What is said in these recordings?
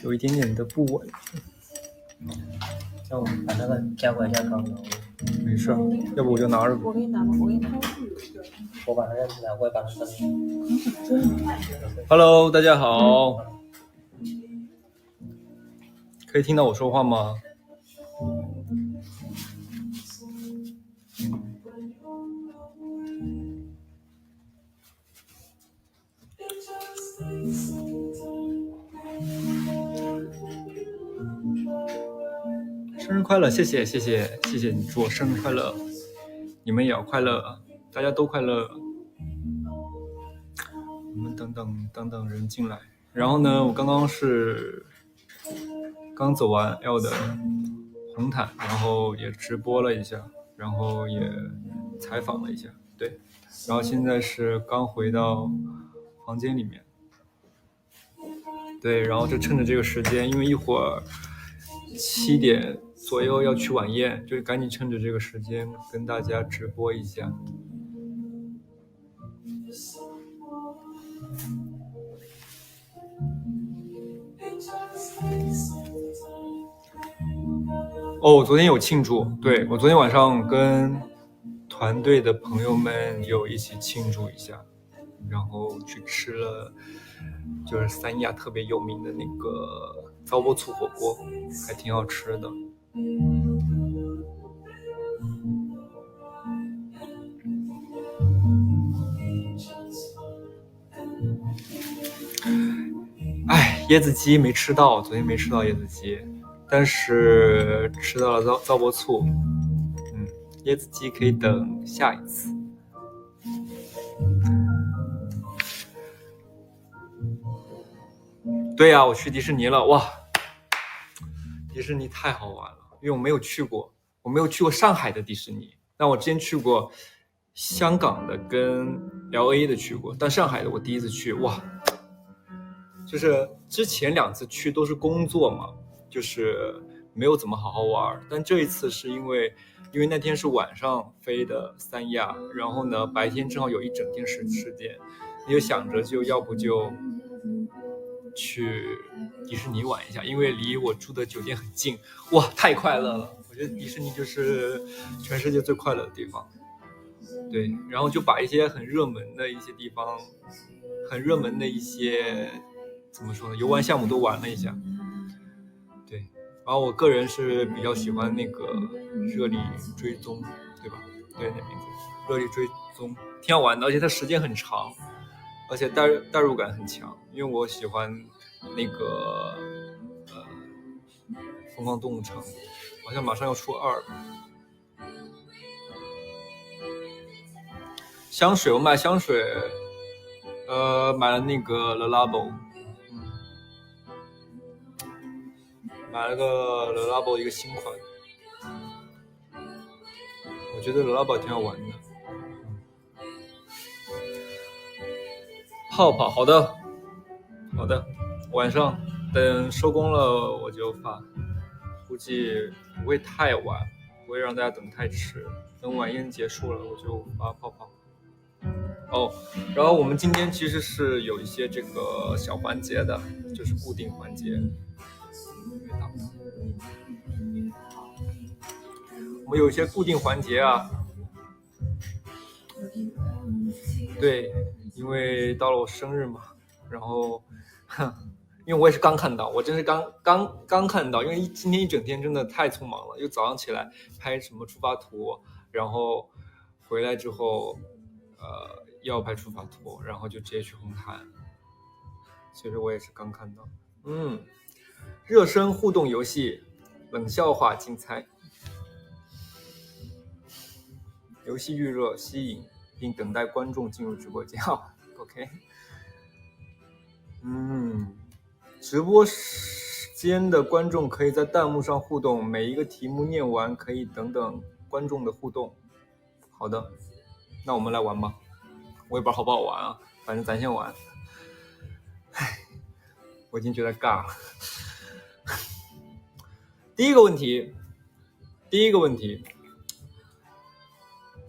有一点点的不稳。叫我把那个加过来加高了。没事，要不我就拿着。我给你拿吗？我给你拿。我把那个拿过来，把那个。Hello， 大家好，可以听到我说话吗？生日快乐，谢谢你，祝我生日快乐，你们也要快乐，大家都快乐。我们等等人进来。然后呢，我刚走完 L 的红毯，然后也直播了一下，然后也采访了一下，对。然后现在是刚回到房间里面，对，然后就趁着这个时间，因为一会儿7点左右要去晚宴，就赶紧趁着这个时间跟大家直播一下。我昨天有庆祝，对，我昨天晚上跟团队的朋友们有一起庆祝一下，然后去吃了就是三亚特别有名的那个糟粕醋火锅，还挺好吃的。椰子鸡没吃到，昨天没吃到椰子鸡，但是吃到了糟粕醋。椰子鸡可以等下一次。对呀，我去迪士尼了，哇！迪士尼太好玩了，因为我没有去过上海的迪士尼，但我之前去过香港的跟 LA 的去过，但上海的我第一次去，哇！就是之前2次去都是工作嘛，就是没有怎么好好玩，但这一次是因为那天是晚上飞的三亚，然后呢白天正好有一整天时间，你就想着就要不就去迪士尼玩一下，因为离我住的酒店很近，哇，太快乐了！我觉得迪士尼就是全世界最快乐的地方。对，然后就把一些很热门的一些地方，很热门的一些怎么说呢，游玩项目都玩了一下。对，然后我个人是比较喜欢那个热力追踪，对吧？对，那名字热力追踪挺好玩的，而且它时间很长，而且代入感很强，因为我喜欢那个疯狂动物城，好像马上要出2了。香水我买香水，买了那个 Le Labo，买了个 Le Labo 一个新款，我觉得 Le Labo 挺好玩的。泡泡，好的，晚上等收工了我就发，估计不会太晚，不会让大家等太迟，等晚宴结束了我就发泡泡。然后我们今天其实是有一些这个小环节的，就是固定环节。我们有一些固定环节啊，对，因为到了我生日嘛，然后因为我也是刚看到，我真是刚看到，因为今天一整天真的太匆忙了，又早上起来拍什么出发图，然后回来之后要拍出发图，然后就直接去红毯，所以说我也是刚看到。热身互动游戏，冷笑话竞猜，游戏预热，吸引并等待观众进入直播间。OK， 直播间的观众可以在弹幕上互动，每一个题目念完可以等等观众的互动。好的，那我们来玩吧。我也不知道好不好玩啊，反正咱先玩。我已经觉得尬了。第一个问题，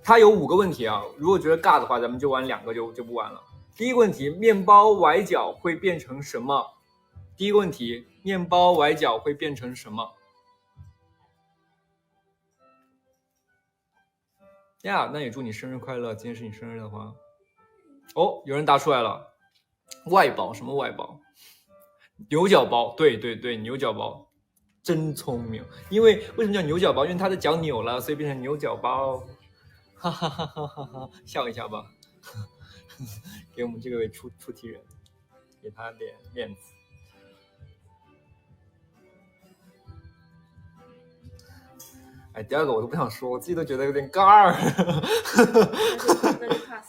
它有5个问题啊。如果觉得尬的话，咱们就玩2个就不玩了。第一个问题，面包崴脚会变成什么？第一个问题，面包崴脚会变成什么？呀，那也祝你生日快乐！今天是你生日的话，哦，有人答出来了，外包，什么外包？牛角包，对对对，牛角包，真聪明。因为为什么叫牛角包？因为他的脚扭了，所以变成牛角包。哈哈哈哈哈哈！笑一下吧，给我们这位出题人，给他点面子。哎，第二个我都不想说，我自己都觉得有点尬儿。那就 pass。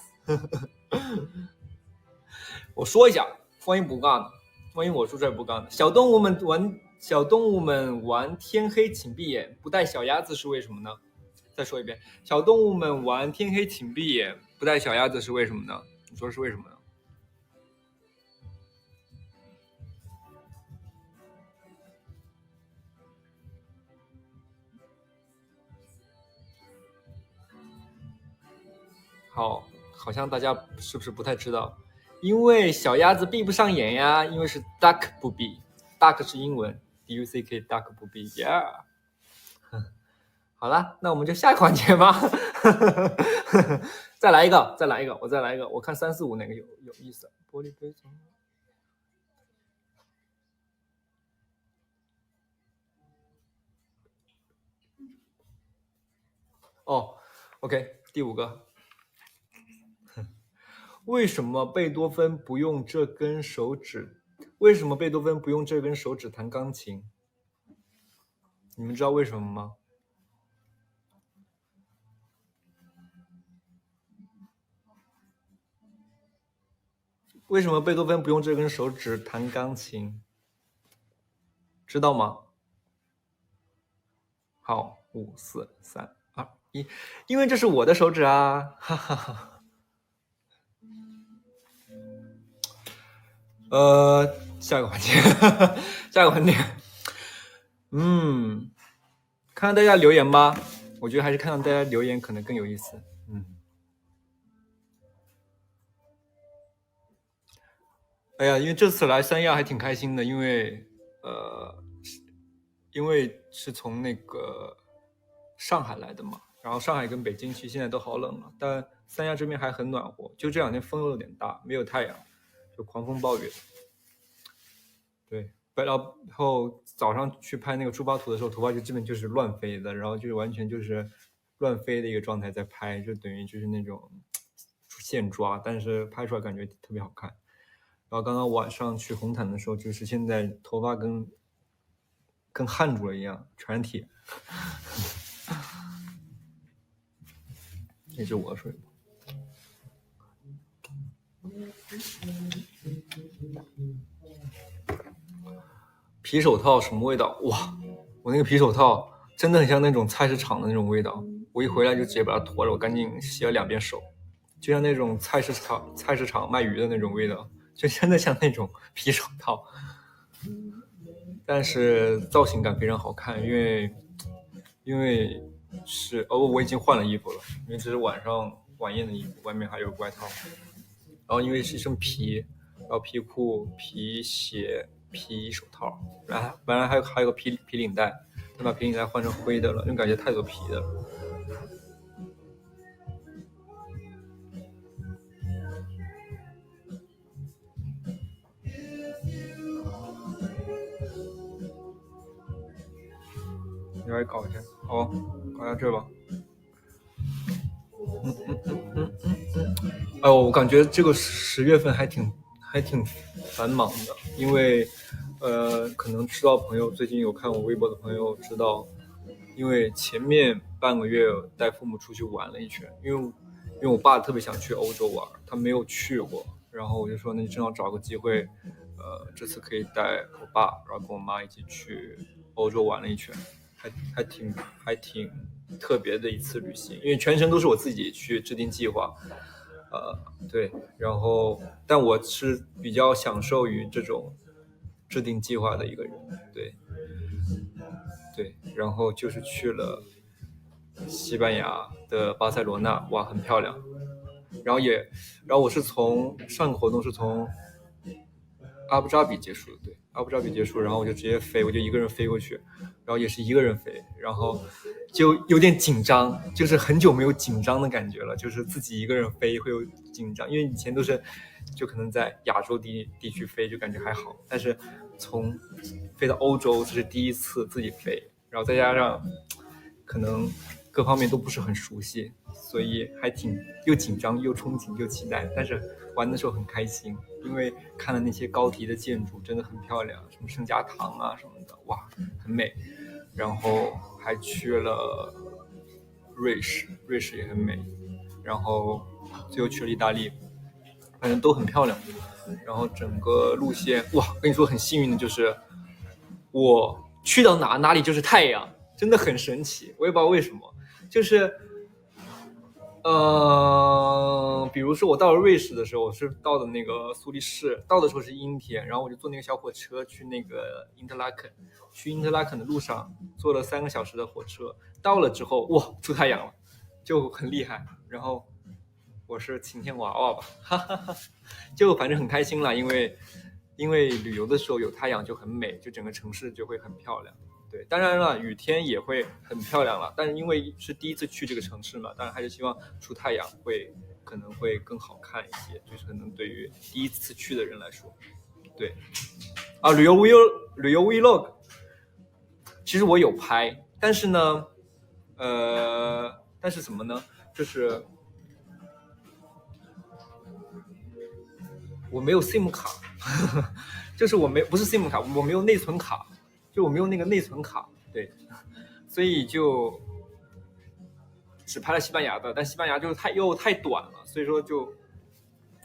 我说一下，万一不尬呢？万一我说出来不尬呢？小动物们玩天黑请闭眼，不带小鸭子是为什么呢？再说一遍，小动物们玩天黑请闭眼，不带小鸭子是为什么呢？你说是为什么呢？好像大家是不是不太知道？因为小鸭子闭不上眼呀，因为是 duck 不闭 ，duck 是英文 ，duck duck 不闭 ，yeah。好了，那我们就下一个环节吧。再来一个，我再来一个，我看3、4、5哪个有意思。玻璃杯中。哦 ，OK， 第5个。为什么贝多芬不用这根手指？为什么贝多芬不用这根手指弹钢琴？你们知道为什么吗？为什么贝多芬不用这根手指弹钢琴？知道吗？好，5、4、3、2、1，因为这是我的手指啊！哈哈哈。下一个环节，下一个环节。看看大家留言吧，我觉得还是看看大家留言可能更有意思。哎呀，因为这次来三亚还挺开心的，因为是从那个上海来的嘛，然后上海跟北京其实现在都好冷了，但三亚这边还很暖和，就这2天风有点大，没有太阳，就狂风暴雨。对，然后早上去拍那个出发图的时候，头发就基本就是乱飞的，然后就是完全就是乱飞的一个状态在拍，就等于就是那种现抓，但是拍出来感觉特别好看。然后刚刚晚上去红毯的时候，就是现在头发跟焊住了一样，全是铁。这是我水吗？皮手套什么味道？哇，我那个皮手套真的很像那种菜市场的那种味道。我一回来就直接把它脱了，我赶紧洗了2遍手，就像那种菜市场卖鱼的那种味道，就真的像那种皮手套。但是造型感非常好看，因为是我已经换了衣服了，因为这是晚宴的衣服，外面还有外套。然后因为是一身皮，然后皮裤、皮鞋、皮手套，本来还有个皮领带，但把皮领带换成灰的了，因为感觉太多皮的了。你来搞一下，好，搞下这吧。我感觉这个10月份还挺繁忙的，因为可能知道朋友最近有看我微博的朋友知道，因为前面半个月带父母出去玩了一圈，因为我爸特别想去欧洲玩，他没有去过，然后我就说那就正好找个机会，这次可以带我爸，然后跟我妈一起去欧洲玩了一圈，还挺特别的一次旅行，因为全程都是我自己去制定计划。对，然后但我是比较享受于这种制定计划的一个人，对，然后就是去了西班牙的巴塞罗那，哇，很漂亮。然后我是从上个活动是从阿布扎比结束的，对，阿布扎比结束，然后我就直接飞，我就一个人飞过去，然后也是一个人飞，然后就有点紧张，就是很久没有紧张的感觉了，就是自己一个人飞会有紧张，因为以前都是就可能在亚洲地区飞就感觉还好，但是从飞到欧洲这是第一次自己飞，然后再加上可能各方面都不是很熟悉，所以还挺又紧张又憧憬又期待，但是玩的时候很开心，因为看了那些高迪的建筑真的很漂亮，什么圣家堂啊什么的，哇，很美。然后还去了瑞士，瑞士也很美，然后最后去了意大利，反正都很漂亮。然后整个路线，哇，跟你说很幸运的就是我去到哪里就是太阳，真的很神奇，我也不知道为什么，就是比如说我到了瑞士的时候，我是到的那个苏黎世，到的时候是阴天，然后我就坐那个小火车去那个因特拉肯，去因特拉肯的路上坐了3个小时的火车，到了之后哇出太阳了，就很厉害。然后我是晴天娃娃吧，哈哈哈，就反正很开心啦，因为旅游的时候有太阳就很美，就整个城市就会很漂亮。对，当然了，雨天也会很漂亮了，但是因为是第一次去这个城市嘛，当然还是希望出太阳可能会更好看一些，就是可能对于第一次去的人来说，对。啊，旅游 vlog， 其实我有拍，但是呢，但是什么呢？就是我没有 SIM 卡，就是不是 SIM 卡，我没有内存卡。就我没有那个内存卡，对，所以就只拍了西班牙的，但西班牙就太短了，所以说就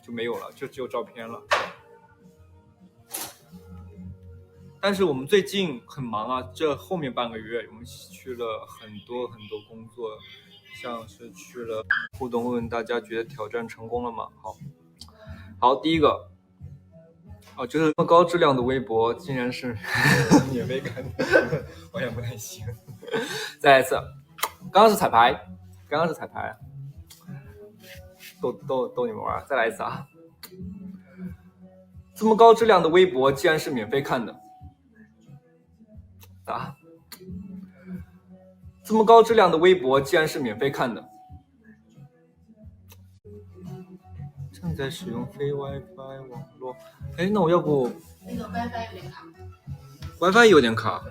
没有了，就只有照片了。但是我们最近很忙啊，这后面半个月我们去了很多工作，像是去了互动，问大家觉得挑战成功了吗？好，第一个。就是这么高质量的微博竟然是免费看的，好像不太行。再来一次，刚刚是彩排，逗你们玩。再来一次啊！这么高质量的微博竟然是免费看的啊！这么高质量的微博竟然是免费看的。正在使用非 WiFi 网络，哎，那我要不那个 WiFi 有点卡 ？WiFi 有点卡。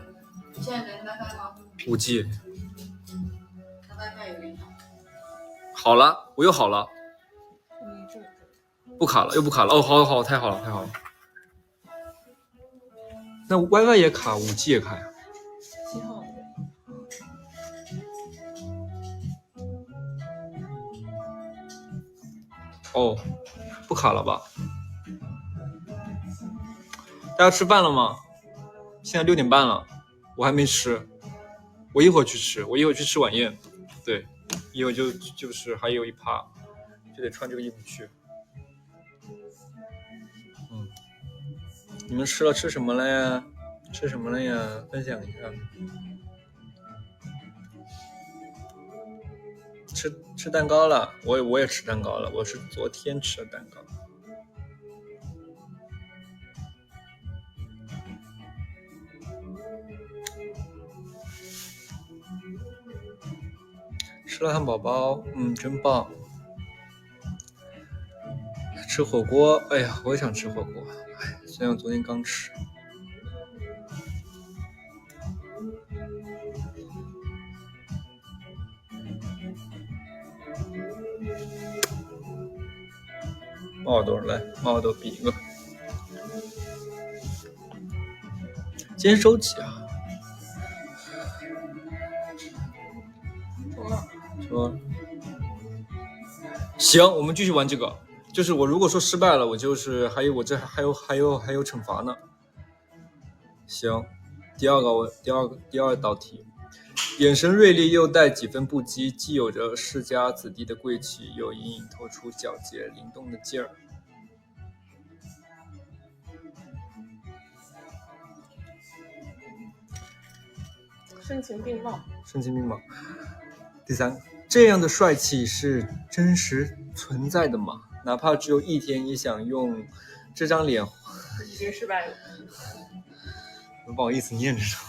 你现在连 WiFi 吗？5G。那 WiFi 有点卡。好了，我又好了。不卡了，又不卡了。哦，好，太好了。那 WiFi 也卡，5G 也卡呀。信号。哦，不卡了吧？大家吃饭了吗？现在6点半了，我还没吃，我一会儿去吃晚宴。对，一会儿就是还有一趴，就得穿这个衣服去。你们吃什么了呀？分享一下。吃蛋糕了，我也吃蛋糕了，我是昨天吃的蛋糕。吃了汉堡包，真棒。吃火锅，哎呀，我也想吃火锅，虽然我昨天刚吃。猫耳朵来，猫耳朵比一个。今天周几啊？说行，我们继续玩这个。就是我如果说失败了，我就是还有惩罚呢。行，第二道题，眼神锐利又带几分不羁，既有着世家子弟的贵气，又隐隐透出皎洁灵动的劲儿。声情并茂。第三，这样的帅气是真实存在的吗？哪怕只有一天，也想用这张脸。已经失败了。不好意思念这种。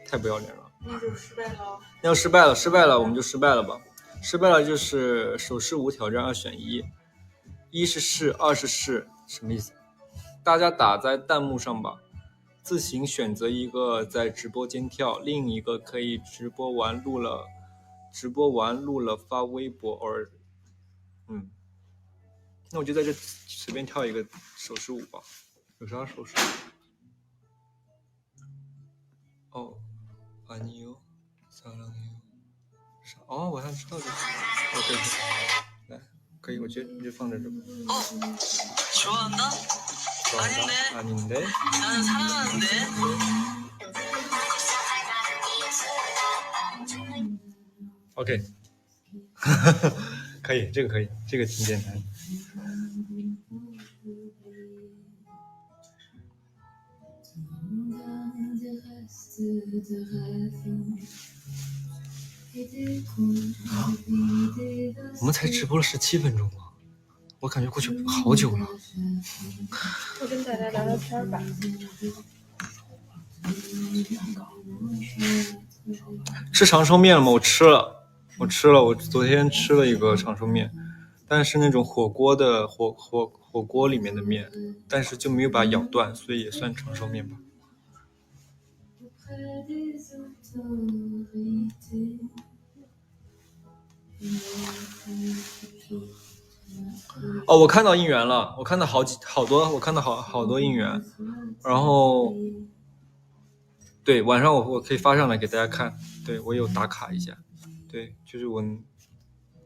太不要脸了。那就失败了。要失败了，我们就失败了吧。失败了就是手势无挑战2选1，一是是，二是是，什么意思？大家打在弹幕上吧，自行选择一个在直播间跳，另一个可以直播完录了发微博那我就在这随便跳一个手势舞吧。有啥手势？哦，아니요 사랑해요。哦，我还知道这个。对，来，可以，我觉得你就放在这吧。좋아한다? 아닌데? 나는 사랑하는데. OK， 可以，这个可以，这个挺简单的。我们才直播了17分钟吗？我感觉过去好久了。就跟大家聊聊天吧。吃长寿面了吗？我吃了，我昨天吃了一个长寿面，但是那种火锅里面的面，但是就没有把它咬断，所以也算长寿面吧。哦，我看到应援了，我看到好多应援，然后对，晚上我可以发上来给大家看，对，我有打卡一下，对，就是我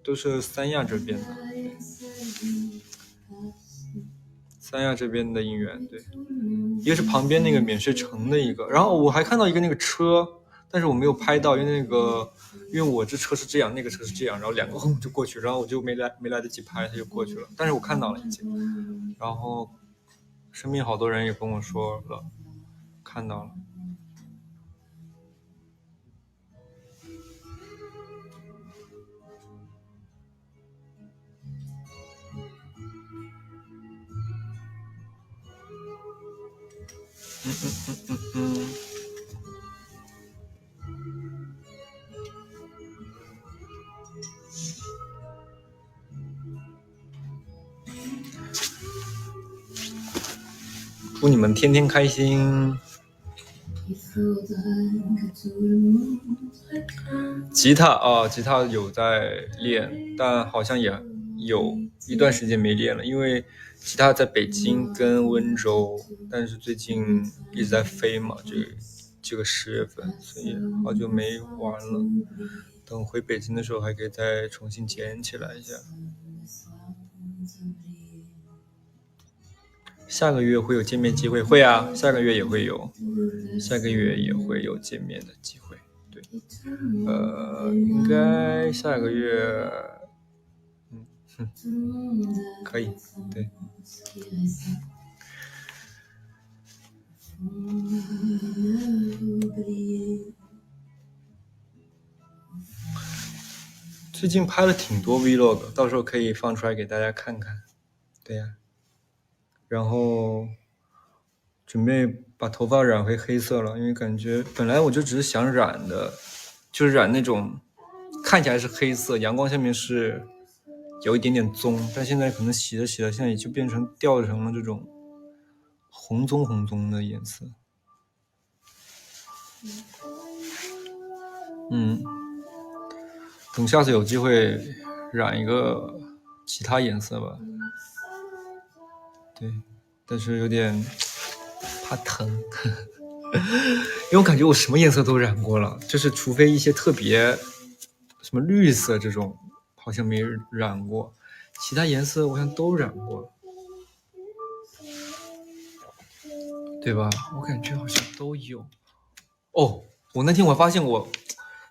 都是三亚这边的，对，三亚这边的应援，对，一个是旁边那个免税城的一个，然后我还看到一个那个车，但是我没有拍到，因为我这车是这样，那个车是这样，然后两个轰就过去，然后我就没来得及拍，它就过去了。但是我看到了已经，然后身边好多人也跟我说了，看到了。祝你们天天开心。吉他有在练，但好像也有一段时间没练了，因为吉他在北京跟温州，但是最近一直在飞嘛，这个10月份，所以好久没玩了。等回北京的时候还可以再重新捡起来一下。下个月会有见面机会？会啊，下个月也会有见面的机会。对，应该下个月，可以，对。最近拍了挺多 vlog， 到时候可以放出来给大家看看。对呀，然后准备把头发染回黑色了，因为感觉本来我就只是想染的，就是染那种看起来是黑色，阳光下面是有一点点棕，但现在可能洗了，现在也就掉成了这种红棕的颜色。等下次有机会染一个其他颜色吧。对，但是有点怕疼，因为我感觉我什么颜色都染过了，就是除非一些特别什么绿色这种好像没染过，其他颜色我好像都染过了，对吧？我感觉好像都有。哦，我那天我发现我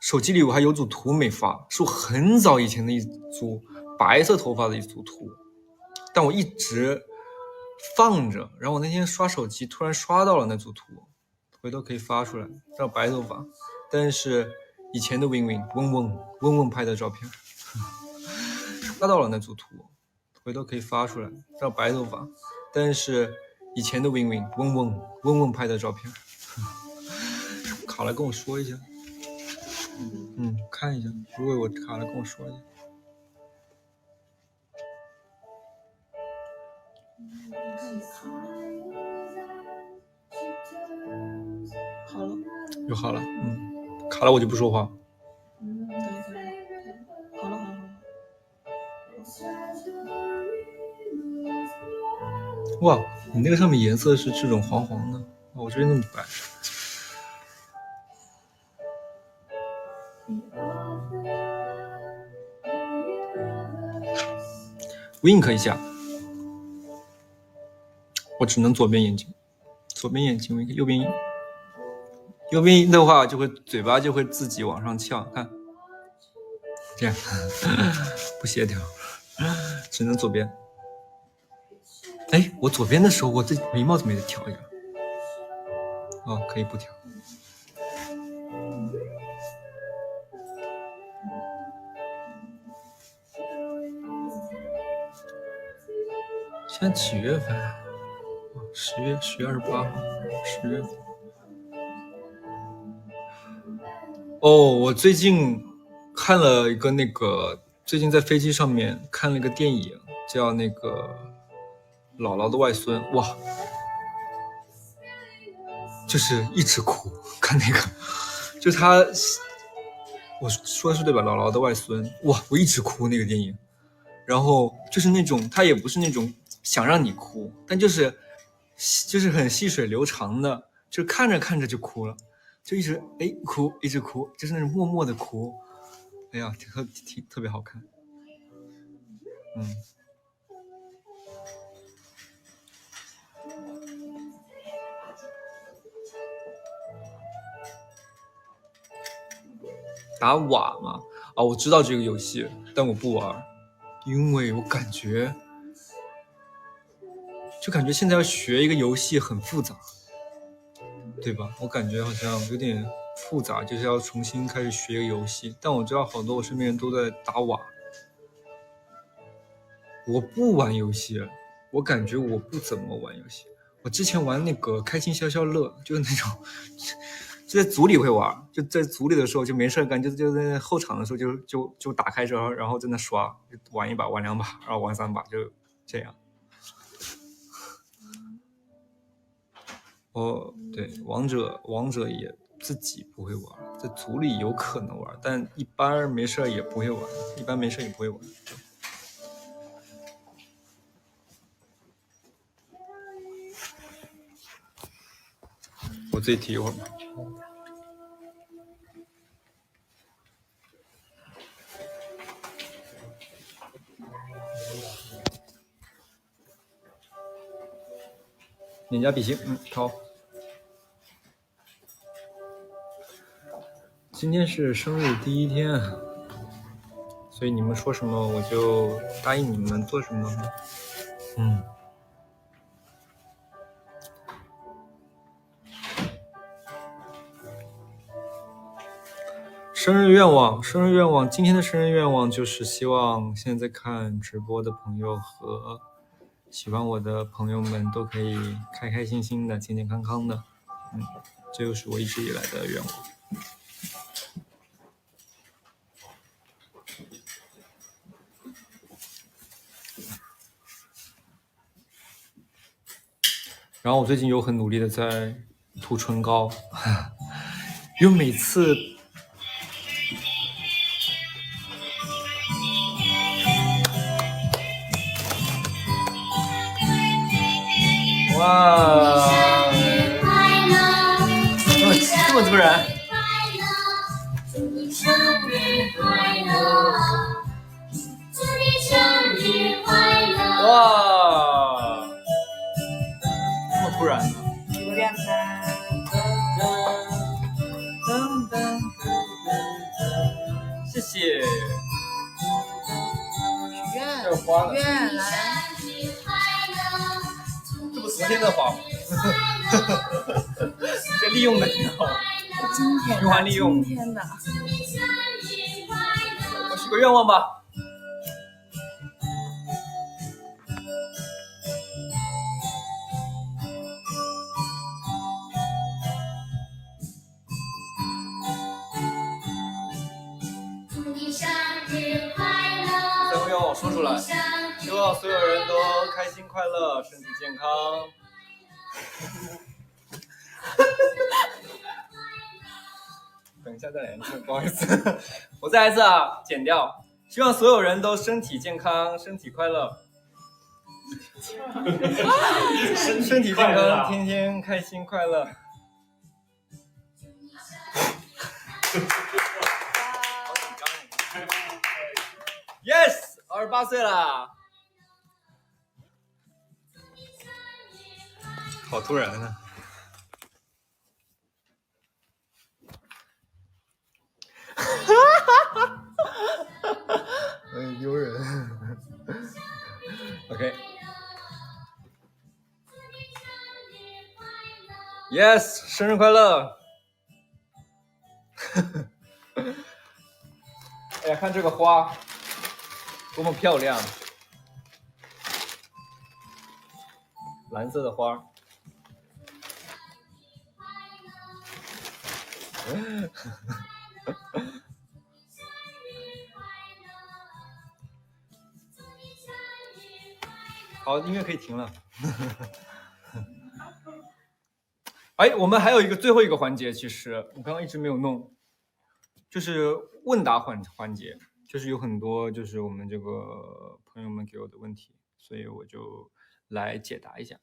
手机里我还有组图没发，是我很早以前的一组白色头发的一组图，但我一直放着，然后我那天刷手机突然刷到了那组图，回头可以发出来，叫白头发，但是以前的温温拍的照片，刷到了那组图，回头可以发出来，叫白头发，但是以前的 Win 嗡拍的照片，卡了跟我说一下，看一下，如果我卡了跟我说一下。好了，又好了，卡了我就不说话。等一下，好了。哇，你那个上面颜色是这种黄黄的，我这边那么白。Wink 一下，我只能左边眼睛 Wink， 右边的话就会嘴巴就会自己往上翘，看，这样不协调，只能左边。哎，我左边的时候，我这眉毛怎么也得调一下？哦，可以不调。现在几月份啊？10月28号，10月份。哦，我最近看了一个最近在飞机上面看了一个电影，叫那个姥姥的外孙，哇，就是一直哭，看那个，就他，我说的是对吧？姥姥的外孙，哇，我一直哭那个电影，然后就是那种，他也不是那种想让你哭，但就是很细水流长的，就看着看着就哭了，就一直哭，一直哭，就是那种默默的哭，哎呀，特别好看，打瓦嘛，啊，我知道这个游戏，但我不玩，因为我感觉现在要学一个游戏很复杂，对吧？我感觉好像有点复杂，就是要重新开始学一个游戏。但我知道好多我身边人都在打瓦，我不玩游戏，我感觉我不怎么玩游戏。我之前玩那个开心消消乐，就是那种。就在组里会玩，就在组里的时候就没事干，就在后场的时候就打开之后，然后在那刷，玩一把，玩2把，然后玩3把，就这样。对，王者也自己不会玩，在组里有可能玩，但一般没事也不会玩，我自己提一会儿吧。脸颊比心，好。今天是生日第一天，所以你们说什么我就答应你们做什么。生日愿望，今天的生日愿望就是希望现在看直播的朋友和喜欢我的朋友们都可以开开心心的、健健康康的，这就是我一直以来的愿望。然后我最近有很努力的在涂唇膏，因为每次哇，这么突然！哇，这么突然呢？有点难。谢谢。许愿来。这不昨天的花吗？这利用的挺好。今天的。循环利用。今天的。我许个愿望吧。说出来。希望所有人都开心快乐，身体健康。等一下再来一次，不好意思，我再来一次啊，剪掉。希望所有人都身体健康，身体快乐。身体健康，天天开心快乐。Yes， 28岁了，好突然啊！很丢人。OK。Yes， 生日快乐！哎呀，看这个花，多么漂亮！蓝色的花。好，音乐可以停了。哎，我们还有一个最后一个环节，其实我刚刚一直没有弄，就是问答环节，就是有很多就是我们这个朋友们给我的问题，所以我就来解答一下。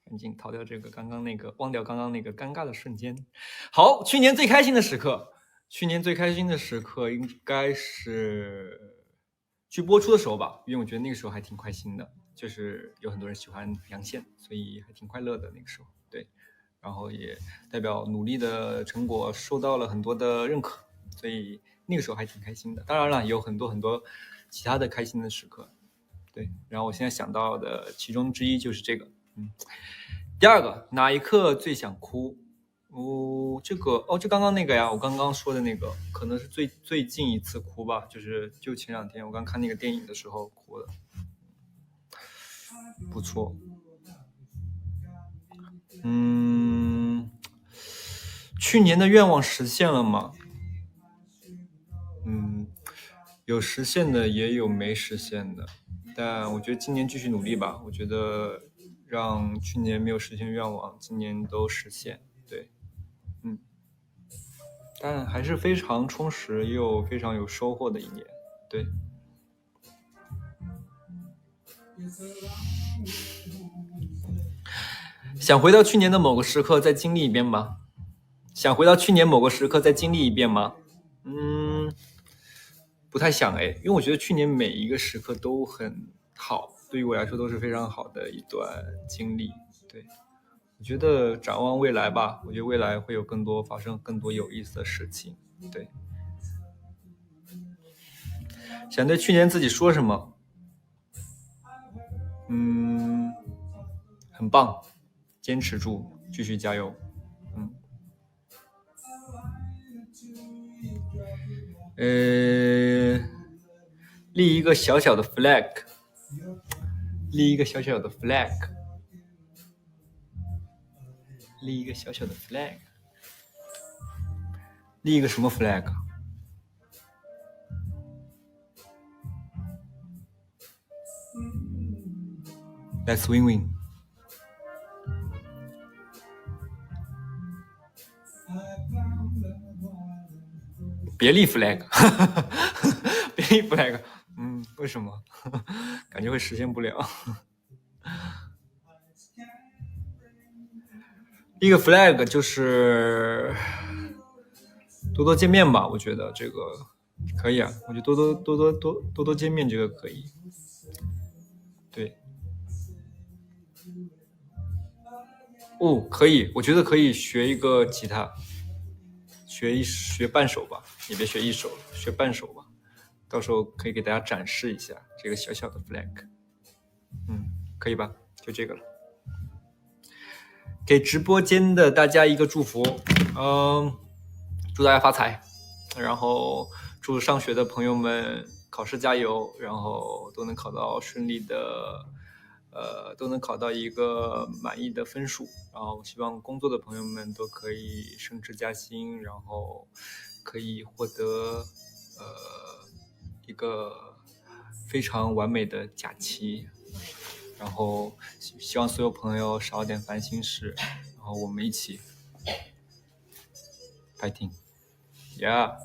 赶紧逃掉这个刚刚那个，忘掉刚刚那个尴尬的瞬间。好，去年最开心的时刻应该是去播出的时候吧，因为我觉得那个时候还挺开心的，就是有很多人喜欢杨宪，所以还挺快乐的那个时候。对，然后也代表努力的成果受到了很多的认可，所以那个时候还挺开心的。当然了，也有很多其他的开心的时刻。对，然后我现在想到的其中之一就是这个。第二个，哪一刻最想哭？就刚刚那个呀，我刚刚说的那个，可能是最近一次哭吧，就前2天我刚看那个电影的时候哭的，不错。去年的愿望实现了吗？有实现的，也有没实现的，但我觉得今年继续努力吧。我觉得让去年没有实现愿望，今年都实现。对，但还是非常充实又非常有收获的一年。对。想回到去年的某个时刻再经历一遍吗？不太想因为我觉得去年每一个时刻都很好，对于我来说都是非常好的一段经历。对，我觉得展望未来吧，我觉得未来会有发生更多有意思的事情。对，想对去年自己说什么？很棒，坚持住，继续加油。立一个小小的 flag， 立一个小小的 flag， 立一个小小的 flag， 立一个什么 flag？ Let's win win。别立 flag， 别立 flag， 为什么？感觉会实现不了。一个 flag 就是多多见面吧，我觉得这个可以啊，我觉得多多见面这个可以。对。可以，我觉得可以学一个吉他，学半首吧，也别学一首，学半首吧，到时候可以给大家展示一下这个小小的 flag。可以吧？就这个了。给直播间的大家一个祝福，祝大家发财，然后祝上学的朋友们考试加油，然后都能考到顺利的都能考到一个满意的分数，然后希望工作的朋友们都可以升职加薪，然后可以获得一个非常完美的假期，然后希望所有朋友少点烦心事，然后我们一起 fighting， yeah。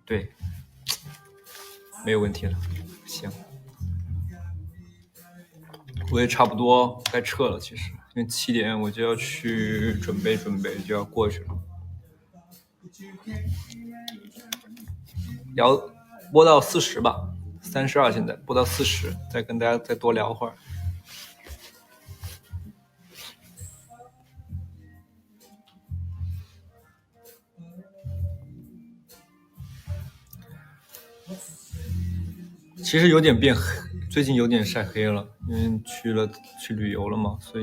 对，没有问题了，行，我也差不多该撤了，其实因为7点我就要去准备就要过去了。播到40吧，32现在播到40，再跟大家再多聊会儿。其实有点变黑，最近有点晒黑了，因为去旅游了嘛，所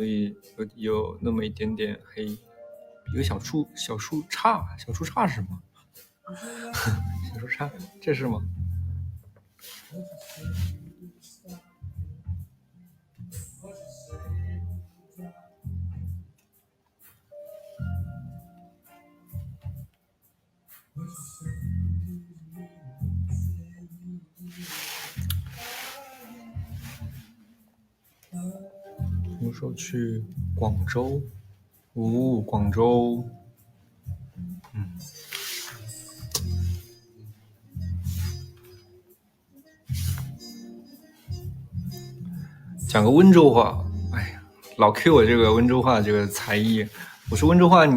以有那么一点点黑，一个小树杈是什么？小树杈，这是吗？什么时候去广州？广州，讲个温州话。哎呀，老 Q 我这个温州话这个才艺，我说温州话你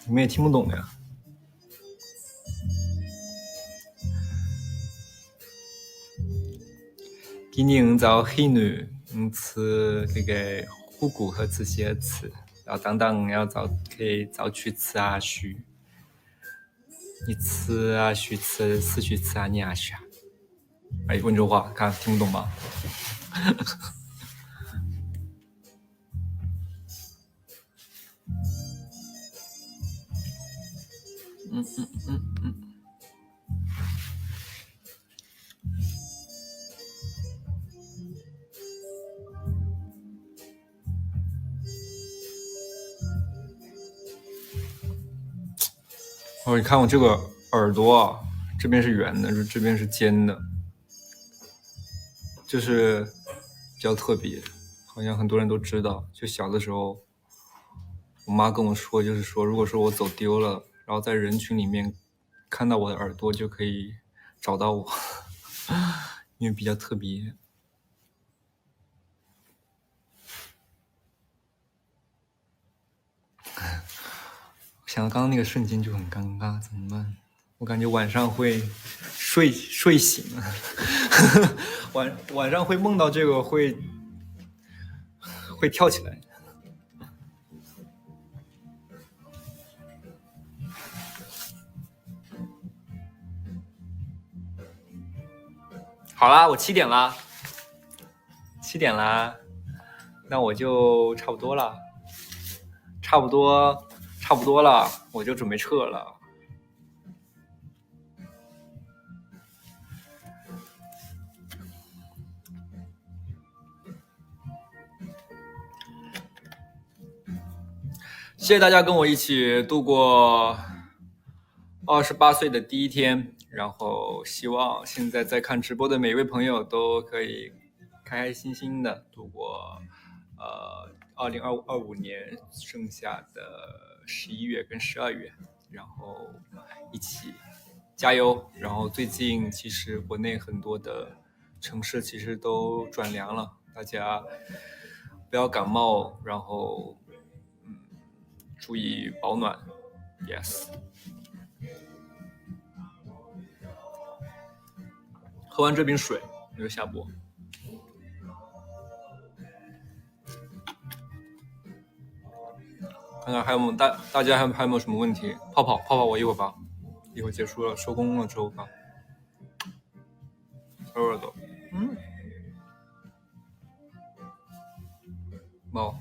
们也听不懂呀。今年我早黑女，吃这个火锅和吃蟹翅，然后当要早去吃阿须。你吃阿须吃死去吃阿你阿须啊？哎，温州话，看听不懂吗？哦，你看我这个耳朵啊，这边是圆的，这边是尖的，就是比较特别，好像很多人都知道。就小的时候，我妈跟我说，就是说，如果说我走丢了，然后在人群里面看到我的耳朵，就可以找到我，因为比较特别。想到刚刚那个瞬间就很尴尬，怎么办？我感觉晚上会睡醒，晚上会梦到这个，会跳起来。好啦，我7点啦，那我就差不多了，差不多了，我就准备撤了。谢谢大家跟我一起度过28岁的第一天，然后希望现在在看直播的每一位朋友都可以开开心心的度过2025年剩下的11月跟12月，然后一起加油。然后最近其实国内很多的城市其实都转凉了，大家不要感冒，然后注意保暖。 Yes， 喝完这瓶水我就下播。看看还有没有大家还有没有什么问题？泡泡我一会儿吧，一会儿结束了收工了之后吧。小耳朵，猫，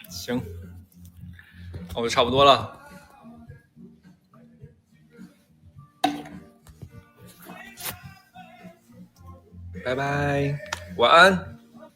行，我就差不多了。拜拜，晚安。